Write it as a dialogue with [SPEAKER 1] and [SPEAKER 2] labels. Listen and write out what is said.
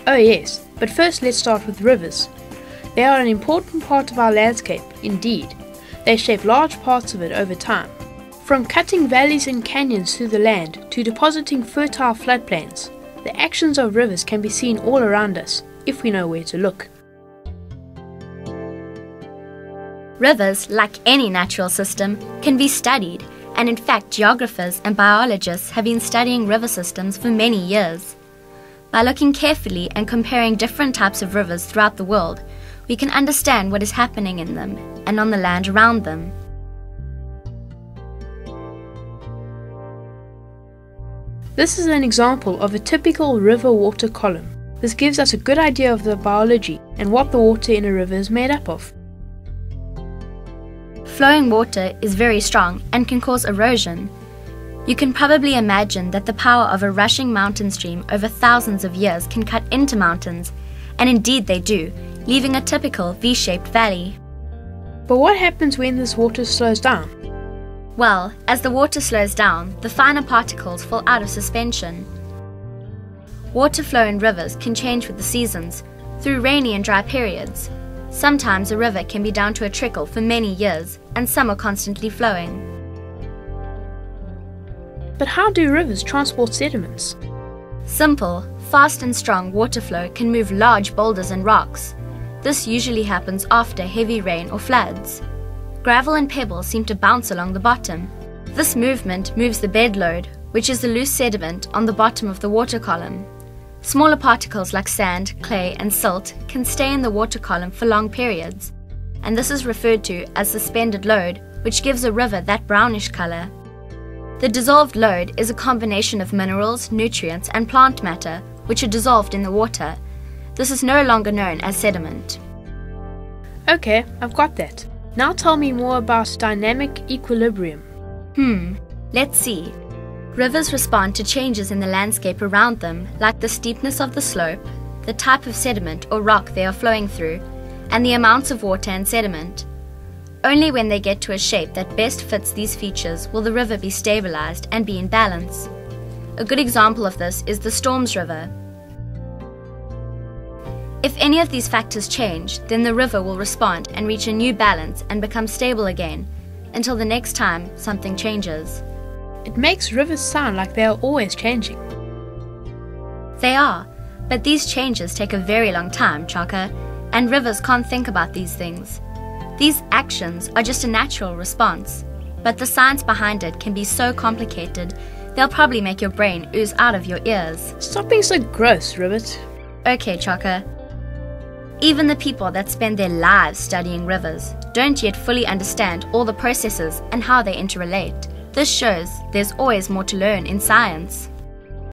[SPEAKER 1] Oh yes, but first let's start with rivers. They are an important part of our landscape, indeed. They shape large parts of it over time. From cutting valleys and canyons through the land to depositing fertile floodplains, the actions of rivers can be seen all around us, if we know where to look.
[SPEAKER 2] Rivers, like any natural system, can be studied, and in fact geographers and biologists have been studying river systems for many years. By looking carefully and comparing different types of rivers throughout the world, we can understand what is happening in them and on the land around them.
[SPEAKER 1] This is an example of a typical river water column. This gives us a good idea of the biology and what the water in a river is made up of.
[SPEAKER 2] Flowing water is very strong and can cause erosion. You can probably imagine that the power of a rushing mountain stream over thousands of years can cut into mountains, and indeed they do, leaving a typical V-shaped valley.
[SPEAKER 1] But what happens when this water slows down?
[SPEAKER 2] Well, as the water slows down, the finer particles fall out of suspension. Water flow in rivers can change with the seasons, through rainy and dry periods. Sometimes a river can be down to a trickle for many years, and some are constantly flowing.
[SPEAKER 1] But how do rivers transport sediments?
[SPEAKER 2] Simple, fast and strong water flow can move large boulders and rocks. This usually happens after heavy rain or floods. Gravel and pebbles seem to bounce along the bottom. This movement moves the bed load, which is the loose sediment on the bottom of the water column. Smaller particles like sand, clay, and silt can stay in the water column for long periods, and this is referred to as suspended load, which gives a river that brownish color. The dissolved load is a combination of minerals, nutrients, and plant matter, which are dissolved in the water. This is no longer known as sediment.
[SPEAKER 1] Okay, I've got that. Now tell me more about dynamic equilibrium.
[SPEAKER 2] Let's see. Rivers respond to changes in the landscape around them, like the steepness of the slope, the type of sediment or rock they are flowing through, and the amounts of water and sediment. Only when they get to a shape that best fits these features will the river be stabilized and be in balance. A good example of this is the Storms River. If any of these factors change, then the river will respond and reach a new balance and become stable again, until the next time something changes.
[SPEAKER 1] It makes rivers sound like they are always changing.
[SPEAKER 2] They are, but these changes take a very long time, Chaka, and rivers can't think about these things. These actions are just a natural response, but the science behind it can be so complicated, they'll probably make your brain ooze out of your ears.
[SPEAKER 1] Stop being so gross, Ribbit.
[SPEAKER 2] Okay, Chaka. Even the people that spend their lives studying rivers don't yet fully understand all the processes and how they interrelate. This shows there's always more to learn in science.